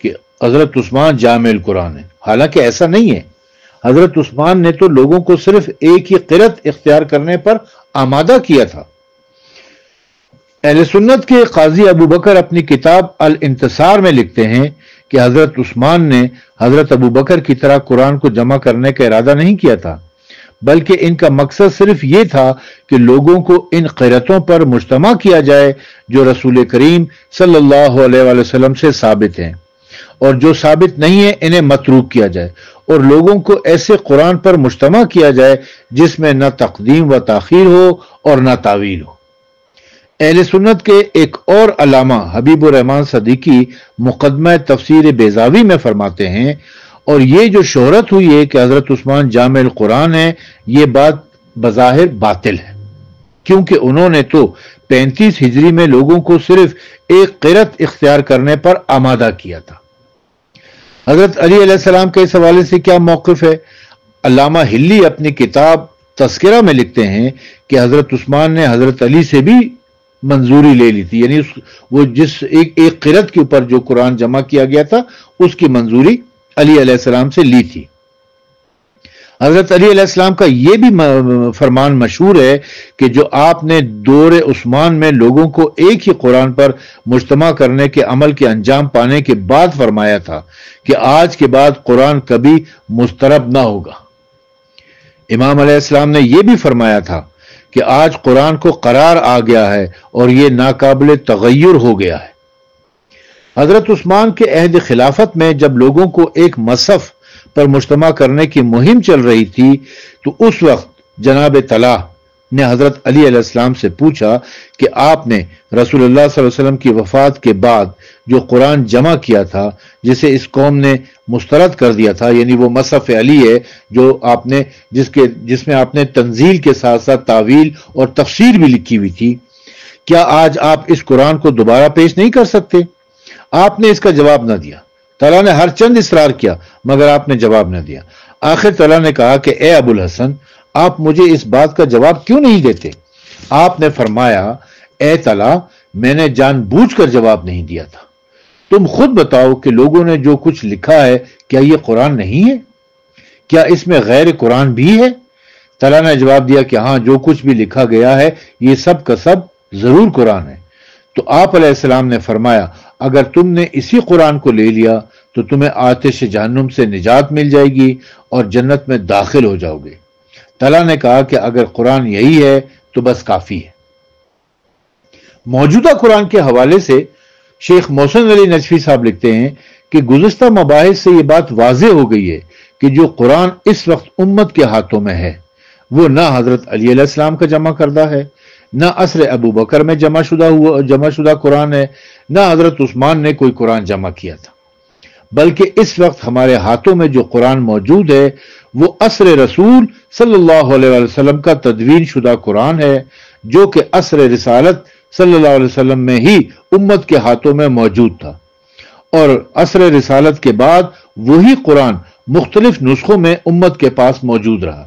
کہ حضرت عثمان جامع قرآن ہے، حالانکہ ایسا نہیں ہے۔ حضرت عثمان نے تو لوگوں کو صرف ایک ہی قرأت اختیار کرنے پر آمادہ کیا تھا۔ اہل سنت کے قاضی ابو بکر اپنی کتاب الانتصار میں لکھتے ہیں کہ حضرت عثمان نے حضرت ابو بکر کی طرح قرآن کو جمع کرنے کا ارادہ نہیں کیا تھا، بلکہ ان کا مقصد صرف یہ تھا کہ لوگوں کو ان قرأتوں پر مجتمع کیا جائے جو رسول کریم صلی اللہ علیہ وآلہ وسلم سے ثابت ہیں، اور جو ثابت نہیں ہے انہیں متروک کیا جائے، اور لوگوں کو ایسے قرآن پر مجتمع کیا جائے جس میں نہ تقدیم و تاخیر ہو اور نہ تعویل ہو۔ اہل سنت کے ایک اور علامہ حبیب الرحمن صدیقی مقدمہ تفسیر بیضاوی میں فرماتے ہیں، اور یہ جو شہرت ہوئی ہے کہ حضرت عثمان جامع القرآن ہے، یہ بات بظاہر باطل ہے، کیونکہ انہوں نے تو 35 ہجری میں لوگوں کو صرف ایک قرأت اختیار کرنے پر آمادہ کیا تھا۔ حضرت علی علیہ السلام کے اس حوالے سے کیا موقف ہے؟ علامہ ہلی اپنی کتاب تذکرہ میں لکھتے ہیں کہ حضرت عثمان نے حضرت علی سے بھی منظوری لے لی تھی، یعنی وہ جس ایک قرأت کے اوپر جو قرآن جمع کیا گیا تھا اس کی منظوری علی علیہ السلام سے لی تھی۔ حضرت علی علیہ السلام کا یہ بھی فرمان مشہور ہے کہ جو آپ نے دور عثمان میں لوگوں کو ایک ہی قرآن پر مجتمع کرنے کے عمل کے انجام پانے کے بعد فرمایا تھا کہ آج کے بعد قرآن کبھی مسترب نہ ہوگا۔ امام علیہ السلام نے یہ بھی فرمایا تھا کہ آج قرآن کو قرار آ گیا ہے اور یہ ناقابل تغیر ہو گیا ہے۔ حضرت عثمان کے عہد خلافت میں جب لوگوں کو ایک مصحف پر مجتمع کرنے کی مہم چل رہی تھی تو اس وقت جناب طلحہ نے حضرت علی علیہ السلام سے پوچھا کہ آپ نے رسول اللہ صلی اللہ علیہ وسلم کی وفات کے بعد جو قرآن جمع کیا تھا جسے اس قوم نے مسترد کر دیا تھا، یعنی وہ مصحف علی ہے جو آپ نے جس میں آپ نے تنزیل کے ساتھ ساتھ تعویل اور تفسیر بھی لکھی ہوئی تھی، کیا آج آپ اس قرآن کو دوبارہ پیش نہیں کر سکتے؟ آپ نے اس کا جواب نہ دیا۔ طلحہ نے ہر چند اصرار کیا مگر آپ نے جواب نہ دیا۔ آخر طلحہ نے کہا کہ اے ابو الحسن، آپ مجھے اس بات کا جواب کیوں نہیں دیتے؟ آپ نے فرمایا، اے طلحہ، میں نے جان بوجھ کر جواب نہیں دیا تھا۔ تم خود بتاؤ کہ لوگوں نے جو کچھ لکھا ہے کیا یہ قرآن نہیں ہے؟ کیا اس میں غیر قرآن بھی ہے؟ طلحہ نے جواب دیا کہ ہاں، جو کچھ بھی لکھا گیا ہے یہ سب کا سب ضرور قرآن ہے۔ تو آپ علیہ السلام نے فرمایا، اگر تم نے اسی قرآن کو لے لیا تو تمہیں آتش جہنم سے نجات مل جائے گی اور جنت میں داخل ہو جاؤ گے۔ طلحہ نے کہا کہ اگر قرآن یہی ہے تو بس کافی ہے۔ موجودہ قرآن کے حوالے سے شیخ محسن علی نجفی صاحب لکھتے ہیں کہ گزشتہ مباحث سے یہ بات واضح ہو گئی ہے کہ جو قرآن اس وقت امت کے ہاتھوں میں ہے وہ نہ حضرت علی علیہ السلام کا جمع کردہ ہے، نہ عصر ابو بکر میں جمع شدہ قرآن ہے، نہ حضرت عثمان نے کوئی قرآن جمع کیا تھا، بلکہ اس وقت ہمارے ہاتھوں میں جو قرآن موجود ہے وہ عصر رسول صلی اللہ علیہ وسلم کا تدوین شدہ قرآن ہے، جو کہ عصر رسالت صلی اللہ علیہ وسلم میں ہی امت کے ہاتھوں میں موجود تھا، اور عصر رسالت کے بعد وہی قرآن مختلف نسخوں میں امت کے پاس موجود رہا۔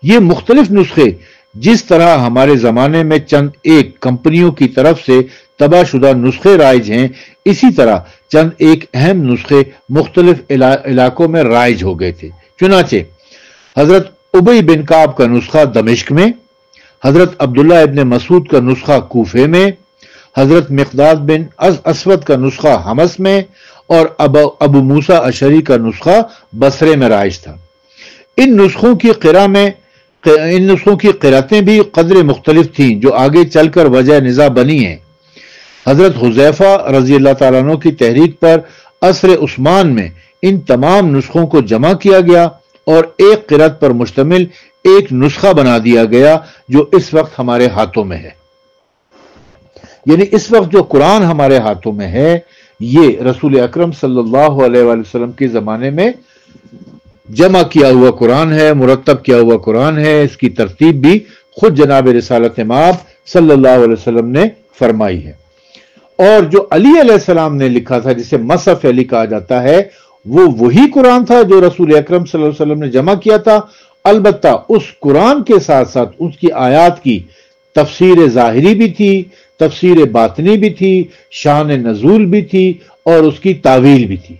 یہ مختلف نسخے جس طرح ہمارے زمانے میں چند ایک کمپنیوں کی طرف سے طبع شدہ نسخے رائج ہیں، اسی طرح چند ایک اہم نسخے مختلف علاقوں میں رائج ہو گئے تھے۔ چنانچہ حضرت ابی بن کعب کا نسخہ دمشق میں، حضرت عبداللہ ابن مسعود کا نسخہ کوفے میں، حضرت مقداد بن اسود کا نسخہ حمص میں، اور ابو موسیٰ اشعری کا نسخہ بصرے میں رائج تھا۔ ان نسخوں کی قرأتیں بھی قدر مختلف تھیں جو آگے چل کر وجہ نزاع بنی ہیں۔ حضرت حذیفہ رضی اللہ تعالیٰ عنہ کی تحریک پر عصر عثمان میں ان تمام نسخوں کو جمع کیا گیا اور ایک قرأت پر مشتمل ایک نسخہ بنا دیا گیا جو اس وقت ہمارے ہاتھوں میں ہے۔ یعنی اس وقت جو قرآن ہمارے ہاتھوں میں ہے یہ رسول اکرم صلی اللہ علیہ وآلہ وسلم کے زمانے میں جمع کیا ہوا قرآن ہے، مرتب کیا ہوا قرآن ہے۔ اس کی ترتیب بھی خود جناب رسالت مآب صلی اللہ علیہ وسلم نے فرمائی ہے۔ اور جو علی علیہ السلام نے لکھا تھا جسے مصحف علی کہا جاتا ہے، وہ وہی قرآن تھا جو رسول اکرم صلی اللہ علیہ وسلم نے جمع کیا تھا، البتہ اس قرآن کے ساتھ ساتھ اس کی آیات کی تفسیر ظاہری بھی تھی، تفسیر باطنی بھی تھی، شان نزول بھی تھی، اور اس کی تعویل بھی تھی۔